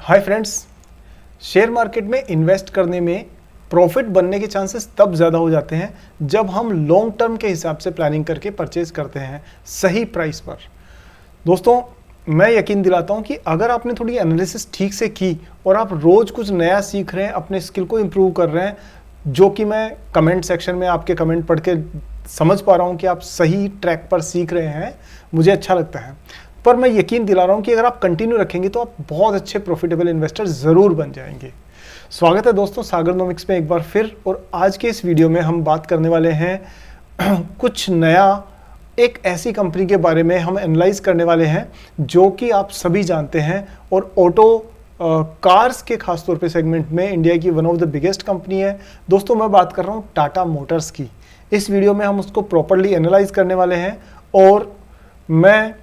Hi friends, share market में invest करने में प्रॉफिट बनने के चांसेस तब ज़्यादा हो जाते हैं जब हम लॉन्ग टर्म के हिसाब से प्लानिंग करके परचेज करते हैं सही प्राइस पर। दोस्तों, मैं यकीन दिलाता हूं कि अगर आपने थोड़ी एनालिसिस ठीक से की और आप रोज़ कुछ नया सीख रहे हैं, अपने स्किल को इम्प्रूव कर रहे हैं, जो कि मैं कमेंट सेक्शन में आपके कमेंट पढ़ के समझ पा रहा हूं कि आप सही ट्रैक पर सीख रहे हैं, मुझे अच्छा लगता है। पर मैं यकीन दिला रहा हूं कि अगर आप कंटिन्यू रखेंगे तो आप बहुत अच्छे प्रॉफिटेबल इन्वेस्टर ज़रूर बन जाएंगे। स्वागत है दोस्तों सागरनोमिक्स में एक बार फिर। और आज के इस वीडियो में हम बात करने वाले हैं कुछ नया, एक ऐसी कंपनी के बारे में हम एनालाइज करने वाले हैं जो कि आप सभी जानते हैं और ऑटो कार्स के खासतौर पे सेगमेंट में इंडिया की one of the biggest company है। दोस्तों, मैं बात कर रहा हूँ टाटा मोटर्स की। इस वीडियो में हम उसको प्रॉपरली एनालाइज करने वाले हैं और मैं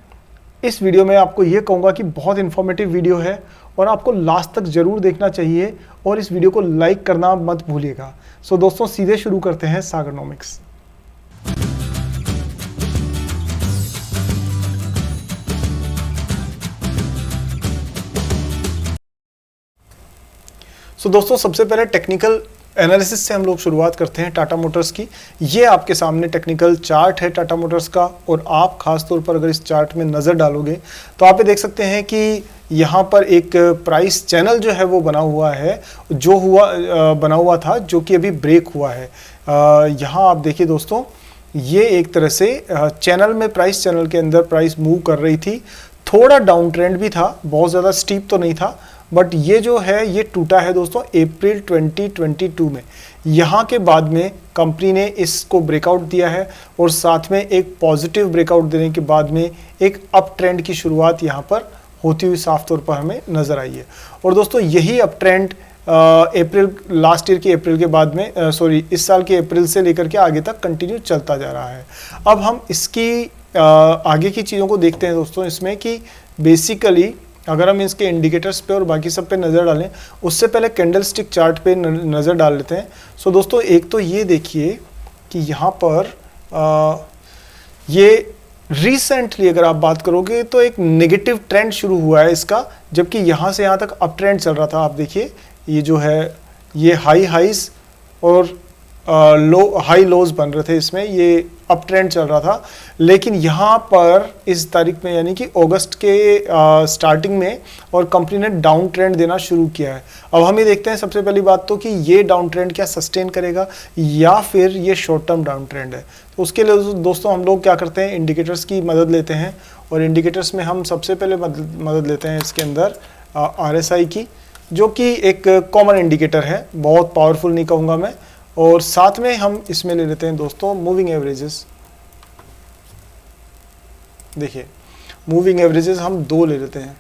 इस वीडियो में आपको ये कहूँगा कि बहुत इन्फॉर्मेटिव वीडियो है और आपको लास्ट तक ज़रूर देखना चाहिए और इस वीडियो को लाइक करना मत भूलिएगा। सो दोस्तों, सीधे शुरू करते हैं सागरनोमिक्स। सो दोस्तों, सबसे पहले टेक्निकल एनालिसिस से हम लोग शुरुआत करते हैं टाटा मोटर्स की। ये आपके सामने टेक्निकल चार्ट है टाटा मोटर्स का और आप खास तौर पर अगर इस चार्ट में नज़र डालोगे तो आप ये देख सकते हैं कि यहाँ पर एक प्राइस चैनल जो है वो बना हुआ है, बना हुआ था, जो कि अभी ब्रेक हुआ है। यहाँ आप देखिए दोस्तों, ये एक तरह से चैनल में, प्राइस चैनल के अंदर प्राइस मूव कर रही थी। थोड़ा डाउन ट्रेंड भी था, बहुत ज़्यादा स्टीप तो नहीं था, बट ये जो है ये टूटा है दोस्तों अप्रैल 2022 में। यहाँ के बाद में कंपनी ने इसको ब्रेकआउट दिया है और साथ में एक पॉजिटिव ब्रेकआउट देने के बाद में एक अप ट्रेंड की शुरुआत यहाँ पर होती हुई साफ तौर पर हमें नज़र आई है। और दोस्तों, यही अप ट्रेंड लास्ट ईयर के अप्रैल के बाद में इस साल के अप्रैल से लेकर के आगे तक कंटिन्यू चलता जा रहा है। अब हम इसकी आगे की चीज़ों को देखते हैं दोस्तों, इसमें कि बेसिकली अगर हम इसके इंडिकेटर्स पे और बाकी सब पे नज़र डालें, उससे पहले कैंडलस्टिक चार्ट पे नज़र डाल लेते हैं। सो दोस्तों, एक तो ये देखिए कि यहाँ पर ये रिसेंटली अगर आप बात करोगे तो एक नेगेटिव ट्रेंड शुरू हुआ है इसका, जबकि यहाँ से यहाँ तक अप ट्रेंड चल रहा था। आप देखिए, ये जो है ये हाईज और हाई लोज बन रहे थे, इसमें ये अप ट्रेंड चल रहा था। लेकिन यहाँ पर इस तारीख में, यानी कि अगस्त के स्टार्टिंग में, और कंपनी ने डाउन ट्रेंड देना शुरू किया है। अब हम ये देखते हैं सबसे पहली बात तो कि ये डाउन ट्रेंड क्या सस्टेन करेगा या फिर ये शॉर्ट टर्म डाउन ट्रेंड है। तो उसके लिए दोस्तों हम लोग क्या करते हैं, इंडिकेटर्स की मदद लेते हैं। और इंडिकेटर्स में हम सबसे पहले मदद लेते हैं इसके अंदर RSI की, जो कि एक कॉमन इंडिकेटर है, बहुत पावरफुल नहीं कहूँगा मैं। और साथ में हम इसमें ले लेते हैं दोस्तों मूविंग एवरेजेस। देखिए, मूविंग एवरेजेस हम 2 ले लेते हैं।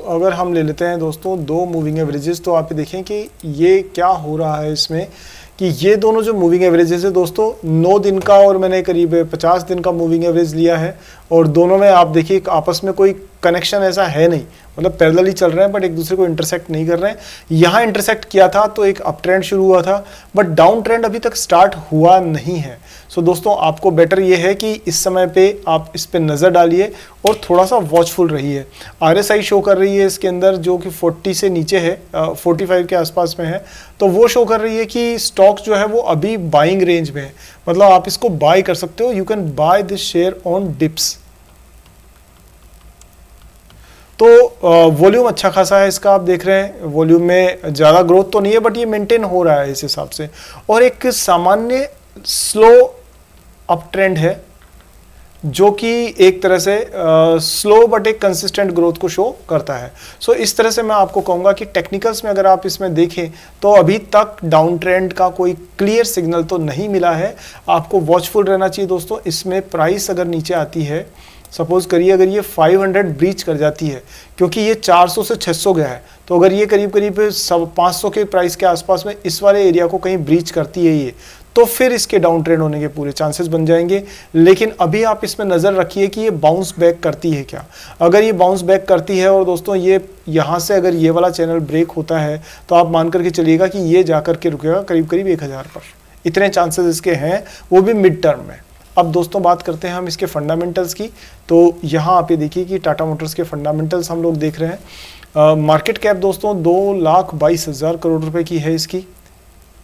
अगर हम ले लेते हैं दोस्तों 2 मूविंग एवरेजेस, तो आप देखें कि ये क्या हो रहा है इसमें, कि ये दोनों जो मूविंग एवरेजेस है दोस्तों, 9 दिन का और मैंने करीब 50 दिन का मूविंग एवरेज लिया है। और दोनों में आप देखिए आपस में कोई कनेक्शन ऐसा है नहीं, मतलब पैरेलल ही चल रहे हैं बट एक दूसरे को इंटरसेक्ट नहीं कर रहे हैं। यहाँ इंटरसेक्ट किया था तो एक अप ट्रेंड शुरू हुआ था, बट डाउन ट्रेंड अभी तक स्टार्ट हुआ नहीं है। सो दोस्तों, आपको बेटर ये है कि इस समय पे आप इस पे नज़र डालिए और थोड़ा सा वॉचफुल रहिए। RSI शो कर रही है इसके अंदर, जो कि 40 से नीचे है, 45 के आसपास में है। तो वो शो कर रही है कि स्टॉक जो है वो अभी बाइंग रेंज में है, मतलब आप इसको बाय कर सकते हो। You can by this share on dips. तो वॉल्यूम अच्छा खासा है इसका, आप देख रहे हैं वॉल्यूम में ज़्यादा ग्रोथ तो नहीं है, बट ये मेंटेन हो रहा है इस हिसाब से। और एक सामान्य स्लो अप ट्रेंड है, जो कि एक तरह से स्लो बट एक कंसिस्टेंट ग्रोथ को शो करता है। सो इस तरह से मैं आपको कहूँगा कि टेक्निकल्स में अगर आप इसमें देखें तो अभी तक डाउन ट्रेंड का कोई क्लियर सिग्नल तो नहीं मिला है। आपको वॉचफुल रहना चाहिए दोस्तों। इसमें प्राइस अगर नीचे आती है, सपोज करिए अगर ये 500 ब्रीच कर जाती है, क्योंकि ये 400 से 600 गया है, तो अगर ये करीब करीब 500 के प्राइस के आसपास में इस वाले एरिया को कहीं ब्रीच करती है ये, तो फिर इसके डाउन ट्रेंड होने के पूरे चांसेस बन जाएंगे। लेकिन अभी आप इसमें नज़र रखिए कि ये बाउंस बैक करती है क्या। अगर ये बाउंस बैक करती है और दोस्तों ये यहाँ से अगर ये वाला चैनल ब्रेक होता है, तो आप मान करके चलिएगा कि ये जा कर के रुकेगा करीब करीब 1000 पर। इतने चांसेस इसके हैं, वो भी मिड टर्म में। अब दोस्तों बात करते हैं हम इसके फंडामेंटल्स की। तो यहाँ आप ये देखिए कि टाटा मोटर्स के फंडामेंटल्स हम लोग देख रहे हैं। मार्केट कैप दोस्तों 2,22,000 करोड़ रुपए की है इसकी,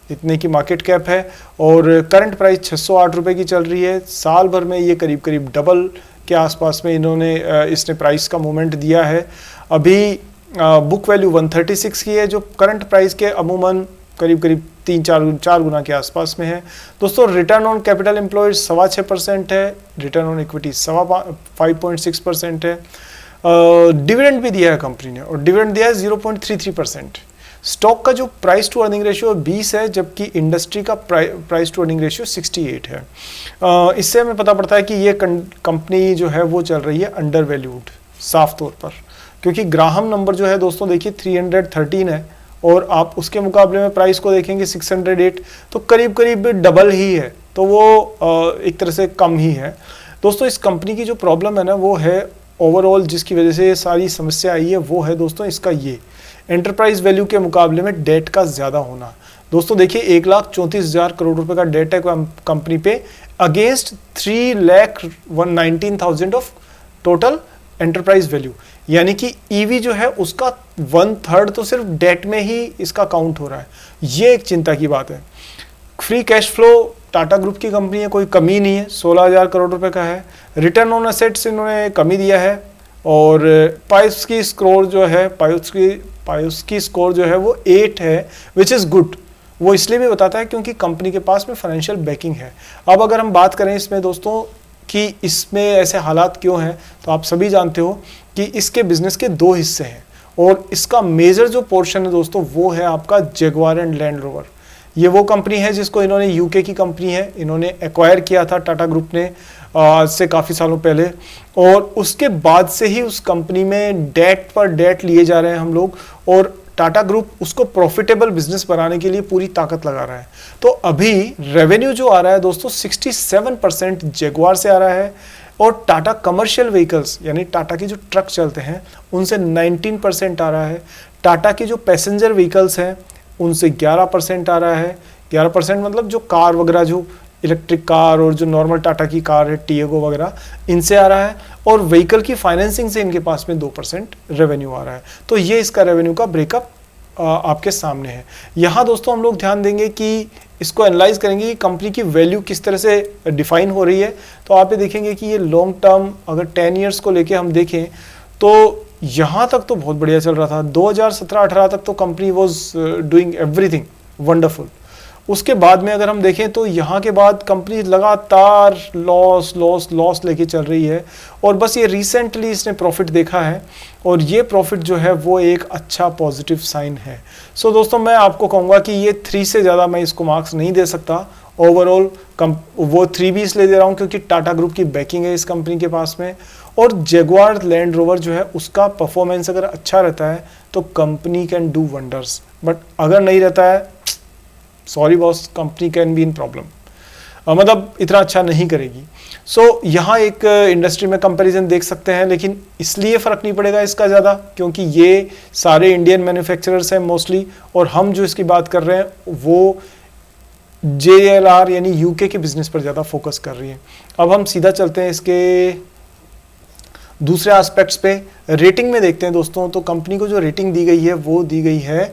इतने की मार्केट कैप है। और करंट प्राइस 608 रुपए की चल रही है। साल भर में ये करीब करीब डबल के आसपास में इसने प्राइस का मूवमेंट दिया है। अभी बुक वैल्यू 136 की है, जो करंट प्राइस के अमूमन करीब करीब 3-4 गुना के आसपास में है। दोस्तों रिटर्न ऑन कैपिटल एम्प्लॉयड 6.25% है, रिटर्न ऑन इक्विटी 5.6% है। डिविडेंड भी दिया है कंपनी ने, और डिविडेंड दिया है 0.33%। स्टॉक का जो प्राइस टू अर्निंग रेशियो 20 है, जबकि इंडस्ट्री का प्राइस टू अर्निंग रेशियो 68 है। इससे हमें पता पड़ता है कि ये कंपनी जो है वो चल रही है अंडर वैल्यूड साफ तौर पर, क्योंकि ग्राहम नंबर जो है दोस्तों देखिए 313 है, और आप उसके मुकाबले में प्राइस को देखेंगे 608, तो करीब करीब डबल ही है, तो वो एक तरह से कम ही है। दोस्तों इस कंपनी की जो प्रॉब्लम है ना, वो है ओवरऑल जिसकी वजह से ये सारी समस्या आई है, वो है दोस्तों इसका ये एंटरप्राइज वैल्यू के मुकाबले में डेट का ज़्यादा होना। दोस्तों देखिए 1,34,000 करोड़ रुपए का डेट है कंपनी पे, against 3,19,000 of total enterprise value, यानी कि ईवी जो है उसका 1/3 तो सिर्फ डेट में ही इसका काउंट हो रहा है। ये एक चिंता की बात है। Free cash flow Tata group की कंपनी है, कोई कमी नहीं है, 16,000 करोड़ रुपए का है। रिटर्न ऑन एसेट्स इन्होंने कमी दिया है, और पायोस्की स्कोर जो है पायोस्की स्कोर जो है वो 8 है, विच इज़ गुड। वो इसलिए भी बताता है क्योंकि कंपनी के पास में फाइनेंशियल बैकिंग है। अब अगर हम बात करें इसमें दोस्तों कि इसमें ऐसे हालात क्यों हैं, तो आप सभी जानते हो कि इसके बिजनेस के 2 हिस्से हैं, और इसका मेजर जो पोर्शन है दोस्तों वो है आपका जगुआर एंड लैंड रोवर। ये वो कंपनी है जिसको इन्होंने यूके की कंपनी है, इन्होंने एक्वायर किया था टाटा ग्रुप ने आज से काफ़ी सालों पहले, और उसके बाद से ही उस कंपनी में डेट पर डेट लिए जा रहे हैं हम लोग, और टाटा ग्रुप उसको प्रॉफिटेबल बिजनेस बनाने के लिए पूरी ताकत लगा रहा है। तो अभी रेवेन्यू जो आ रहा है दोस्तों 67% जगुआर से आ रहा है, और टाटा कमर्शियल व्हीकल्स यानी टाटा की जो ट्रक चलते हैं उनसे 19% आ रहा है। टाटा की जो पैसेंजर व्हीकल्स हैं उनसे 11% आ रहा है। 11% मतलब जो कार वगैरह, जो इलेक्ट्रिक कार और जो नॉर्मल टाटा की कार है टिएगो वगैरह, इनसे आ रहा है, और व्हीकल की फाइनेंसिंग से इनके पास में 2% रेवेन्यू आ रहा है। तो ये इसका रेवेन्यू का ब्रेकअप आपके सामने है। यहाँ दोस्तों हम लोग ध्यान देंगे कि इसको एनालाइज करेंगे कि कंपनी की वैल्यू किस तरह से डिफाइन हो रही है। तो आप ये देखेंगे कि ये लॉन्ग टर्म अगर 10 ईयर्स को लेके हम देखें तो यहाँ तक तो बहुत बढ़िया चल रहा था। 2017-18 तक तो company was doing everything wonderful. उसके बाद में अगर हम देखें तो यहाँ के बाद कंपनी लगातार लॉस लेके चल रही है, और बस ये रिसेंटली इसने प्रॉफिट देखा है, और ये प्रॉफिट जो है वो एक अच्छा पॉजिटिव साइन है। सो दोस्तों मैं आपको कहूँगा कि ये 3 से ज़्यादा मैं इसको मार्क्स नहीं दे सकता। ओवरऑल वो 3 भी इसलिए दे रहा हूँ क्योंकि टाटा ग्रुप की बैकिंग है इस कंपनी के पास में, और जगुआर लैंड रोवर जो है उसका परफॉर्मेंस अगर अच्छा रहता है तो company can do wonders, but अगर नहीं रहता है sorry boss, company can be in problem, मतलब इतना अच्छा नहीं करेगी। सो यहाँ एक इंडस्ट्री में कंपैरिजन देख सकते हैं, लेकिन इसलिए फ़र्क नहीं पड़ेगा इसका ज़्यादा क्योंकि ये सारे इंडियन मैन्युफैक्चरर्स हैं मोस्टली, और हम जो इसकी बात कर रहे हैं वो JLR यानी यूके के बिजनेस पर ज़्यादा फोकस कर रही है। अब हम सीधा चलते हैं इसके दूसरे एस्पेक्ट्स पे। रेटिंग में देखते हैं दोस्तों, तो कंपनी को जो रेटिंग दी गई है वो दी गई है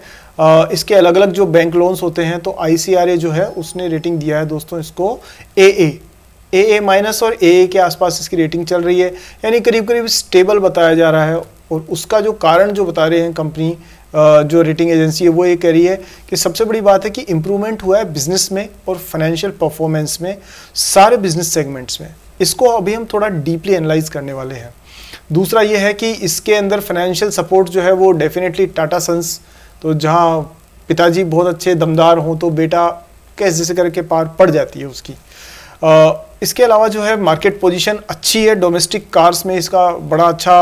इसके अलग अलग जो बैंक लोन्स होते हैं, तो ICRA जो है उसने रेटिंग दिया है दोस्तों इसको AA माइनस और AA के आसपास इसकी रेटिंग चल रही है, यानी करीब करीब स्टेबल बताया जा रहा है। और उसका जो कारण जो बता रहे हैं कंपनी जो रेटिंग एजेंसी है वो ये कह रही है कि सबसे बड़ी बात है कि इम्प्रूवमेंट हुआ है बिजनेस में और फाइनेंशियल परफॉर्मेंस में, सारे बिजनेस सेगमेंट्स में। इसको अभी हम थोड़ा डीपली एनालाइज करने वाले हैं। दूसरा ये है कि इसके अंदर फाइनेंशियल सपोर्ट जो है वो डेफिनेटली टाटा सन्स, तो जहाँ पिताजी बहुत अच्छे दमदार हों तो बेटा कैसे जैसे करके पार पड़ जाती है उसकी। इसके अलावा जो है मार्केट पोजीशन अच्छी है, डोमेस्टिक कार्स में इसका बड़ा अच्छा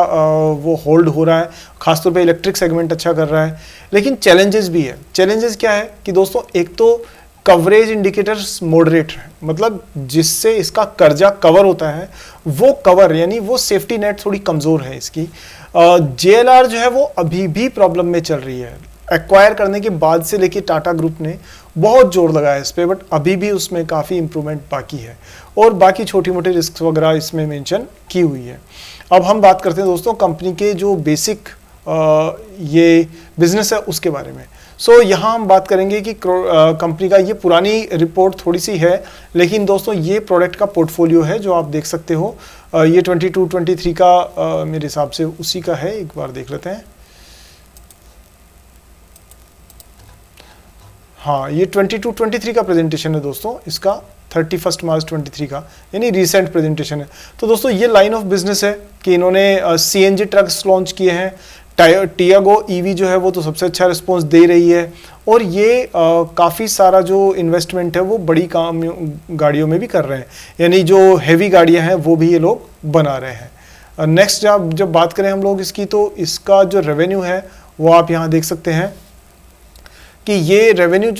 वो होल्ड हो रहा है, खासतौर पे इलेक्ट्रिक सेगमेंट अच्छा कर रहा है। लेकिन चैलेंजेस भी है। चैलेंजेस क्या है कि दोस्तों एक तो कवरेज इंडिकेटर्स मॉडरेट है, मतलब जिससे इसका कर्जा कवर होता है वो कवर यानी वो सेफ्टी नेट थोड़ी कमज़ोर है इसकी। JLR जो है वो अभी भी प्रॉब्लम में चल रही है। एक्वायर करने के बाद से लेके टाटा ग्रुप ने बहुत जोर लगाया इस पर, बट अभी भी उसमें काफ़ी इंप्रूवमेंट बाकी है। और बाकी छोटी मोटी रिस्क वगैरह इसमें मेंशन की हुई है। अब हम बात करते हैं दोस्तों कंपनी के जो बेसिक ये बिजनेस है उसके बारे में। सो यहाँ हम बात करेंगे कि कंपनी का ये पुरानी रिपोर्ट थोड़ी सी है, लेकिन दोस्तों ये प्रोडक्ट का पोर्टफोलियो है जो आप देख सकते हो। ये 22-23 का मेरे हिसाब से उसी का है, एक बार देख लेते हैं। हाँ, ये 22-23 का प्रेजेंटेशन है दोस्तों, इसका 31 मार्च 23 का, यानी रिसेंट प्रेजेंटेशन है। तो दोस्तों ये लाइन ऑफ बिजनेस है कि इन्होंने CNG ट्रक्स लॉन्च किए हैं। टियागो EV जो है वो तो सबसे अच्छा रिस्पॉन्स दे रही है, और ये काफ़ी सारा जो इन्वेस्टमेंट है वो बड़ी गाड़ियों में भी कर रहे हैं, यानी जो हैवी गाड़ियां हैं वो भी ये लोग बना रहे हैं। नेक्स्ट जब बात करें हम लोग इसकी, तो इसका जो रेवेन्यू है वो आप यहाँ देख सकते हैं कि ये रेवेन्यू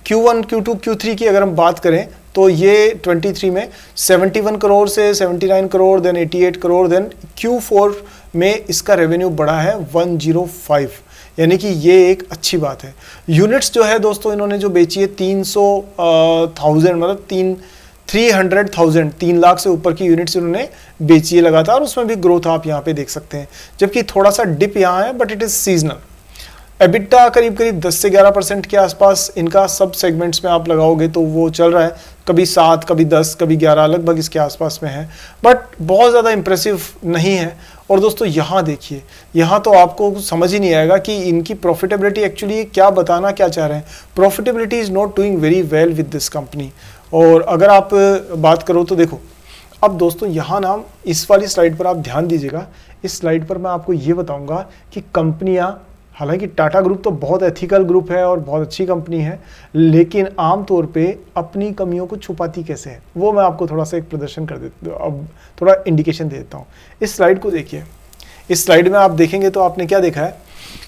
Q1, Q2, Q3 की अगर हम बात करें तो ये 23 में 71 करोड़ से 79 crore, then 88 crore, then Q4 में इसका रेवेन्यू बढ़ा है 105, यानी कि ये एक अच्छी बात है। यूनिट्स जो है दोस्तों इन्होंने जो बेची है 300,000, मतलब 300,000, 3 लाख से ऊपर की यूनिट्स इन्होंने बेची है लगातार, उसमें भी ग्रोथ आप यहाँ पे देख सकते हैं, जबकि थोड़ा सा डिप यहाँ है, but it is seasonal. EBITDA करीब 10 से 11% के आसपास इनका सब सेगमेंट्स में आप लगाओगे तो वो चल रहा है, कभी 7, कभी 10, कभी 11, लगभग इसके आसपास में है, बट बहुत ज़्यादा इंप्रेसिव नहीं है। और दोस्तों यहाँ देखिए, यहाँ तो आपको समझ ही नहीं आएगा कि इनकी प्रॉफिटेबिलिटी एक्चुअली क्या बताना क्या चाह रहे हैं। Profitability is not doing very well with this company. और अगर आप बात करो तो देखो, अब दोस्तों यहाँ ना इस वाली स्लाइड पर आप ध्यान दीजिएगा। इस स्लाइड पर मैं आपको ये बताऊँगा कि कंपनियाँ, हालांकि टाटा ग्रुप तो बहुत एथिकल ग्रुप है और बहुत अच्छी कंपनी है, लेकिन आमतौर पे अपनी कमियों को छुपाती कैसे है वो मैं आपको थोड़ा सा एक प्रदर्शन कर देता हूँ, अब थोड़ा इंडिकेशन दे देता हूँ। इस स्लाइड को देखिए। इस स्लाइड में आप देखेंगे तो आपने क्या देखा है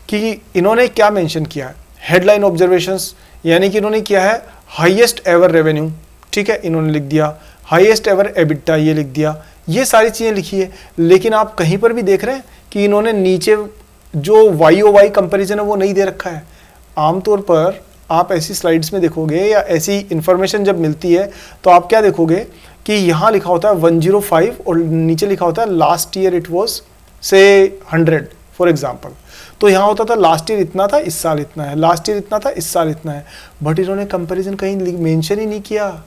कि इन्होंने क्या मेंशन किया है, हेडलाइन ऑब्जर्वेशंस, यानी कि इन्होंने किया है हाईएस्ट एवर रेवेन्यू, ठीक है, इन्होंने लिख दिया हाईएस्ट एवर एबिटा, ये लिख दिया, ये सारी चीज़ें लिखी है। लेकिन आप कहीं पर भी देख रहे हैं कि इन्होंने नीचे जो YOY कंपैरिजन है वो नहीं दे रखा है। आमतौर पर आप ऐसी स्लाइड्स में देखोगे या ऐसी इंफॉर्मेशन जब मिलती है तो आप क्या देखोगे कि यहाँ लिखा होता है 105 और नीचे लिखा होता है लास्ट ईयर इट वाज से 100 फॉर एग्जांपल। तो यहाँ होता था लास्ट ईयर इतना था, इस साल इतना है, लास्ट ईयर इतना था, इस साल इतना है, बट इन्होंने कंपैरिजन कहीं मेंशन ही नहीं किया।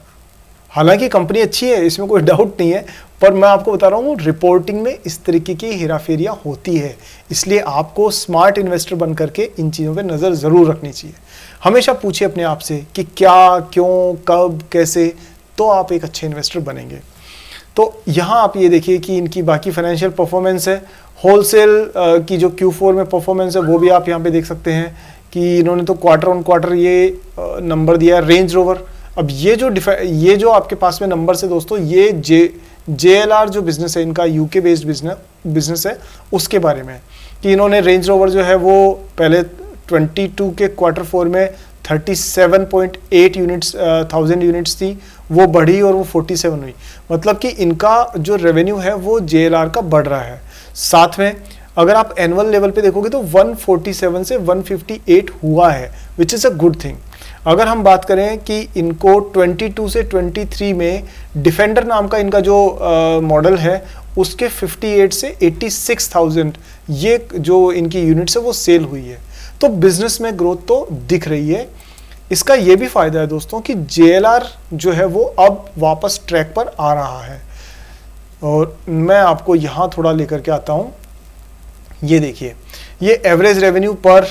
हालांकि कंपनी अच्छी है, इसमें कोई डाउट नहीं है, पर मैं आपको बता रहा हूँ रिपोर्टिंग में इस तरीके की हेराफेरियाँ होती है, इसलिए आपको स्मार्ट इन्वेस्टर बन करके इन चीज़ों पे नज़र ज़रूर रखनी चाहिए। हमेशा पूछिए अपने आप से कि क्या, क्यों, कब, कैसे, तो आप एक अच्छे इन्वेस्टर बनेंगे। तो यहाँ आप ये देखिए कि इनकी बाकी फाइनेंशियल परफॉर्मेंस है, होलसेल की जो Q4 में परफॉर्मेंस है वो भी आप यहाँ पे देख सकते हैं कि इन्होंने तो क्वार्टर ऑन क्वार्टर ये नंबर दिया है। रेंज रोवर, अब ये जो आपके पास में नंबर है दोस्तों, ये JLR जो बिजनेस है इनका, UK बेस्ड बिजनेस है, उसके बारे में कि इन्होंने रेंज रोवर जो है वो पहले 22 के Q4 में 37.8 थाउजेंड यूनिट्स थी, वो बढ़ी और वो 47 हुई, मतलब कि इनका जो रेवेन्यू है वो JLR का बढ़ रहा है। साथ में अगर आप एनुअल लेवल पे देखोगे तो 147 से 158 हुआ है, which is a good thing. अगर हम बात करें कि इनको 22 से 23 में डिफेंडर नाम का इनका जो मॉडल है उसके 58 से 86,000 ये जो इनकी यूनिट्स है वो सेल हुई है, तो बिजनेस में ग्रोथ तो दिख रही है। इसका ये भी फायदा है दोस्तों कि JLR जो है वो अब वापस ट्रैक पर आ रहा है। और मैं आपको यहाँ थोड़ा लेकर के आता हूँ, ये देखिए, ये एवरेज रेवेन्यू पर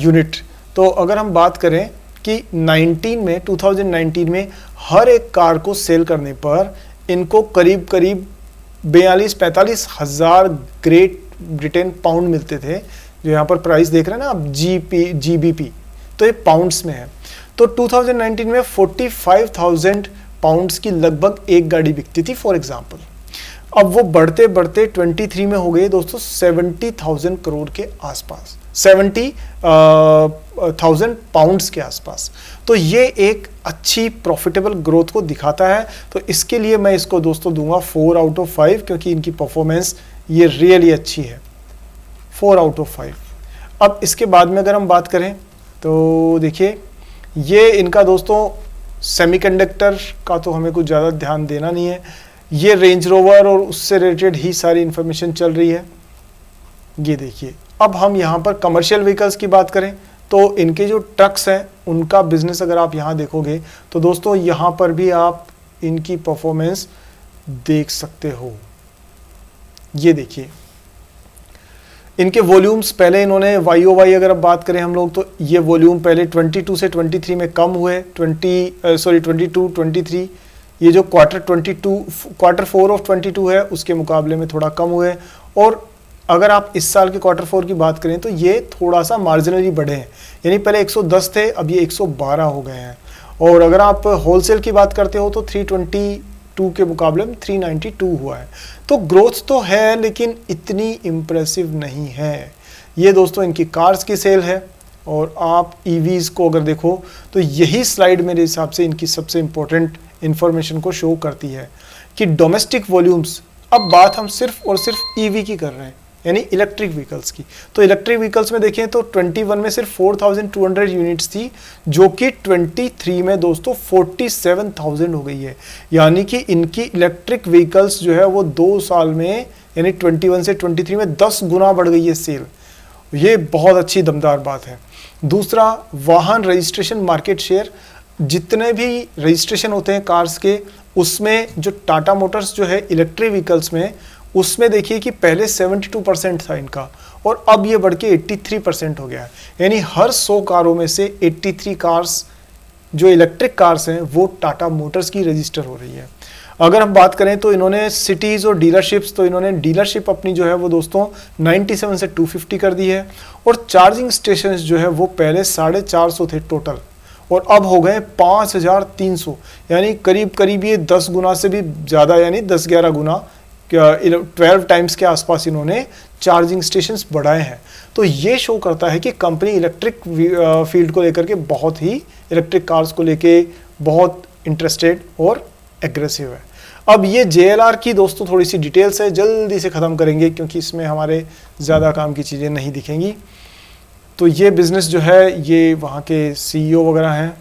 यूनिट। तो अगर हम बात करें कि 2019 में हर एक कार को सेल करने पर इनको करीब 42-45 हज़ार ग्रेट ब्रिटेन पाउंड मिलते थे, जो यहाँ पर प्राइस देख रहे हैं ना आप, GBP, तो ये पाउंड्स में है। तो 2019 में 45,000 पाउंड्स की लगभग एक गाड़ी बिकती थी फॉर एग्जांपल। अब वो बढ़ते बढ़ते 23 में हो गए दोस्तों 70,000 करोड़ के आसपास, 70,000 पाउंड्स के आसपास। तो ये एक अच्छी प्रॉफिटेबल ग्रोथ को दिखाता है। तो इसके लिए मैं इसको दोस्तों दूंगा 4 आउट ऑफ 5, क्योंकि इनकी परफॉर्मेंस ये रियली अच्छी है, 4 आउट ऑफ 5। अब इसके बाद में अगर हम बात करें तो देखिए, ये इनका दोस्तों सेमीकंडक्टर का तो हमें कुछ ज़्यादा ध्यान देना नहीं है। ये रेंज रोवर और उससे रिलेटेड ही सारी इन्फॉर्मेशन चल रही है। ये देखिए, अब हम यहाँ पर कमर्शियल व्हीकल्स की बात करें तो इनके जो ट्रक्स हैं उनका बिजनेस अगर आप यहाँ देखोगे तो दोस्तों यहाँ पर भी आप इनकी परफॉर्मेंस देख सकते हो। ये देखिए, इनके वॉल्यूम्स पहले इन्होंने YOY अगर अब बात करें हम लोग तो ये वॉल्यूम पहले 22 से 23 में कम हुए, 22, 23। ये जो क्वार्टर 4 ऑफ 22 है उसके मुकाबले में थोड़ा कम हुए। और अगर आप इस साल के क्वार्टर 4 की बात करें तो ये थोड़ा सा मार्जिनली बढ़े हैं, यानी पहले 110 थे, अब ये 112 हो गए हैं। और अगर आप होलसेल की बात करते हो तो 322 के मुकाबले में 392 हुआ है। तो ग्रोथ तो है लेकिन इतनी इम्प्रेसिव नहीं है। ये दोस्तों इनकी कार्स की सेल है। और आप EVs को अगर देखो तो यही स्लाइड मेरे हिसाब से इनकी सबसे इम्पोर्टेंट इंफॉर्मेशन को शो करती है कि डोमेस्टिक वॉल्यूम्स, अब बात हम सिर्फ और सिर्फ EV की कर रहे हैं, यानी इलेक्ट्रिक व्हीकल्स की। तो इलेक्ट्रिक व्हीकल्स में देखें तो 21 में सिर्फ 4200 यूनिट्स थी, जो कि 23 में दोस्तों 47,000 हो गई है। यानी कि इनकी इलेक्ट्रिक व्हीकल्स जो है वो 2 साल में, यानी 21 से 23 में 10 गुना बढ़ गई है सेल। ये बहुत अच्छी दमदार बात है। दूसरा, वाहन रजिस्ट्रेशन मार्केट शेयर, जितने भी रजिस्ट्रेशन होते हैं कार्स के, उसमें जो टाटा मोटर्स जो है इलेक्ट्रिक व्हीकल्स में, उसमें देखिए कि पहले 72% था इनका और अब ये बढ़ के 83% हो गया है। यानी हर 100 कारों में से 83 कार्स जो इलेक्ट्रिक कार्स हैं वो टाटा मोटर्स की रजिस्टर हो रही है। अगर हम बात करें तो इन्होंने सिटीज़ और डीलरशिप्स, तो इन्होंने डीलरशिप अपनी जो है वो दोस्तों 97 से 250 कर दी है। और चार्जिंग स्टेशन जो है वो पहले 450 थे टोटल और अब हो गए 5300, यानी करीब करीब ये 10 गुना से भी ज़्यादा, यानी 10-11 गुना, 12 टाइम्स के आसपास इन्होंने चार्जिंग स्टेशंस बढ़ाए हैं। तो ये शो करता है कि कंपनी इलेक्ट्रिक फील्ड को लेकर के बहुत ही, इलेक्ट्रिक कार्स को लेके बहुत इंटरेस्टेड और एग्रेसिव है। अब ये JLR की दोस्तों थोड़ी सी डिटेल्स है, जल्दी से ख़त्म करेंगे क्योंकि इसमें हमारे ज़्यादा काम की चीज़ें नहीं दिखेंगी। तो ये बिज़नेस जो है ये वहाँ के CEO वगैरह हैं।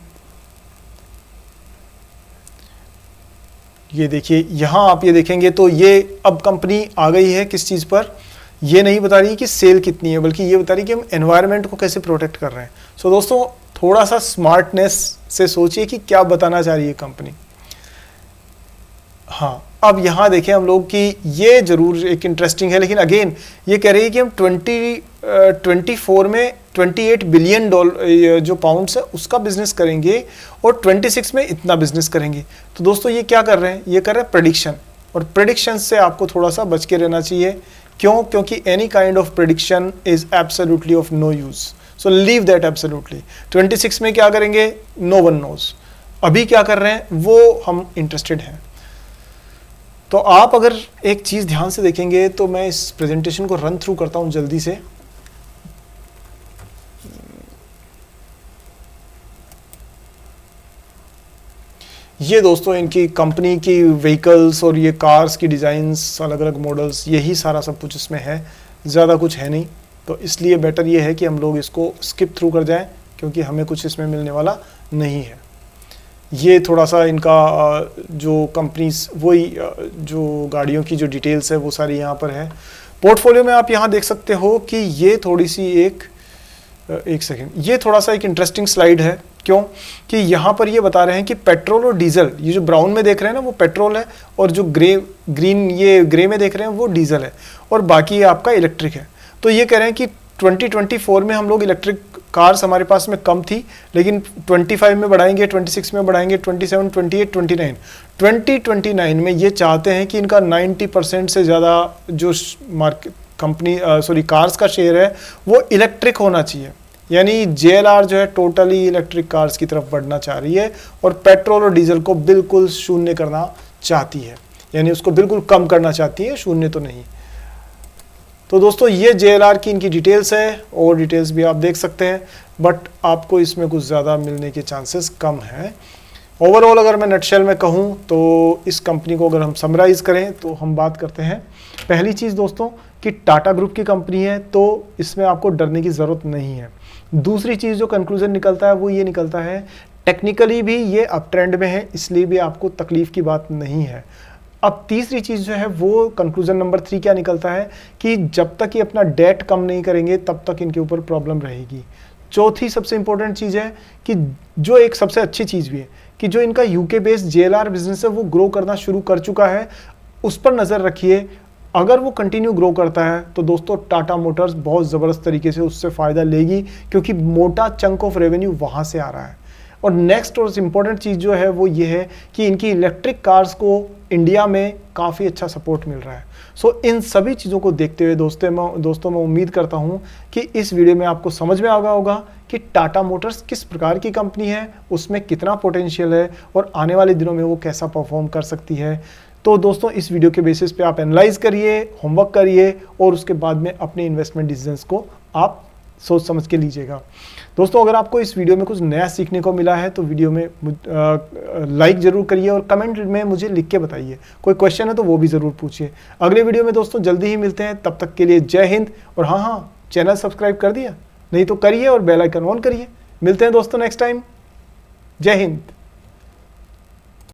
ये देखिए, यहाँ आप ये देखेंगे तो ये अब कंपनी आ गई है किस चीज़ पर, ये नहीं बता रही कि सेल कितनी है, बल्कि ये बता रही कि हम एनवायरनमेंट को कैसे प्रोटेक्ट कर रहे हैं। सो दोस्तों थोड़ा सा स्मार्टनेस से सोचिए कि क्या बताना चाह रही है कंपनी। हाँ, अब यहाँ देखें हम लोग कि ये जरूर एक इंटरेस्टिंग है, लेकिन अगेन ये कह रही है कि हम 2024 में 28 बिलियन डॉलर जो पाउंड्स है उसका बिजनेस करेंगे और 26 में इतना बिजनेस करेंगे। तो दोस्तों ये क्या कर रहे हैं, ये कर रहे हैं प्रेडिक्शन, और प्रेडिक्शन से आपको थोड़ा सा बच के रहना चाहिए। क्यों? क्योंकि any kind of prediction is absolutely of no use, so leave that absolutely. 26 में क्या करेंगे, नो वन नोज। अभी क्या कर रहे हैं वो हम इंटरेस्टेड हैं। तो आप अगर एक चीज़ ध्यान से देखेंगे तो मैं इस प्रेजेंटेशन को रन थ्रू करता हूं जल्दी से। ये दोस्तों इनकी कंपनी की व्हीकल्स और ये कार्स की डिज़ाइंस, अलग अलग मॉडल्स, यही सारा सब कुछ इसमें है, ज़्यादा कुछ है नहीं। तो इसलिए बेटर ये है कि हम लोग इसको स्किप थ्रू कर जाएं क्योंकि हमें कुछ इसमें मिलने वाला नहीं है। ये थोड़ा सा इनका जो कंपनीज, वही जो गाड़ियों की जो डिटेल्स है वो सारी यहाँ पर है। पोर्टफोलियो में आप यहाँ देख सकते हो कि ये थोड़ी सी एक सेकेंड, ये थोड़ा सा एक इंटरेस्टिंग स्लाइड है। क्यों? कि यहाँ पर ये बता रहे हैं कि पेट्रोल और डीजल, ये जो ब्राउन में देख रहे हैं ना वो पेट्रोल है, और जो ग्रीन ये ग्रे में देख रहे हैं वो डीजल है, और बाकी ये आपका इलेक्ट्रिक है। तो ये कह रहे हैं कि 2024 में हम लोग इलेक्ट्रिक कार्स हमारे पास में कम थी, लेकिन 25 में बढ़ाएंगे, 26 में बढ़ाएंगे, 27, 28, 29, 2029 में ये चाहते हैं कि इनका 90% से ज़्यादा जो कार्स का शेयर है वो इलेक्ट्रिक होना चाहिए। यानी JLR जो है टोटली इलेक्ट्रिक कार्स की तरफ बढ़ना चाह रही है और पेट्रोल और डीजल को बिल्कुल शून्य करना चाहती है, यानी उसको बिल्कुल कम करना चाहती है, शून्य तो नहीं। तो दोस्तों ये JLR की इनकी डिटेल्स है, और डिटेल्स भी आप देख सकते हैं, बट आपको इसमें कुछ ज़्यादा मिलने के चांसेस कम हैं। ओवरऑल अगर मैं नटशेल में कहूँ तो इस कंपनी को अगर हम समराइज़ करें तो हम बात करते हैं, पहली चीज़ दोस्तों कि टाटा ग्रुप की कंपनी है तो इसमें आपको डरने की ज़रूरत नहीं है। दूसरी चीज़ जो कंक्लूजन निकलता है वो ये निकलता है, टेक्निकली भी ये अप ट्रेंड में है, इसलिए भी आपको तकलीफ की बात नहीं है। अब तीसरी चीज़ जो है वो कंक्लूजन नंबर 3 क्या निकलता है कि जब तक ये अपना डेट कम नहीं करेंगे तब तक इनके ऊपर प्रॉब्लम रहेगी। चौथी सबसे इंपॉर्टेंट चीज़ है कि जो एक सबसे अच्छी चीज़ भी है कि जो इनका यूके बेस्ड जेएलआर बिजनेस है वो ग्रो करना शुरू कर चुका है, उस पर नज़र रखिए। अगर वो कंटिन्यू ग्रो करता है तो दोस्तों टाटा मोटर्स बहुत ज़बरदस्त तरीके से उससे फ़ायदा लेगी, क्योंकि मोटा चंक ऑफ रेवेन्यू वहाँ से आ रहा है। और नेक्स्ट और इम्पॉर्टेंट चीज़ जो है वो ये है कि इनकी इलेक्ट्रिक कार्स को इंडिया में काफ़ी अच्छा सपोर्ट मिल रहा है। सो इन सभी चीज़ों को देखते हुए दोस्तों मैं उम्मीद करता हूँ कि इस वीडियो में आपको समझ में आ गया होगा कि टाटा मोटर्स किस प्रकार की कंपनी है, उसमें कितना पोटेंशियल है और आने वाले दिनों में वो कैसा परफॉर्म कर सकती है। तो दोस्तों इस वीडियो के बेसिस पे आप एनालाइज करिए, होमवर्क करिए और उसके बाद में अपने इन्वेस्टमेंट डिसीजंस को आप सोच समझ के लीजिएगा। दोस्तों अगर आपको इस वीडियो में कुछ नया सीखने को मिला है तो वीडियो में लाइक ज़रूर करिए और कमेंट में मुझे लिख के बताइए। कोई क्वेश्चन है तो वो भी ज़रूर पूछिए। अगले वीडियो में दोस्तों जल्दी ही मिलते हैं, तब तक के लिए जय हिंद। और हाँ, चैनल सब्सक्राइब कर दिया? नहीं तो करिए और बेल आइकन ऑन करिए। मिलते हैं दोस्तों नेक्स्ट टाइम। जय हिंद।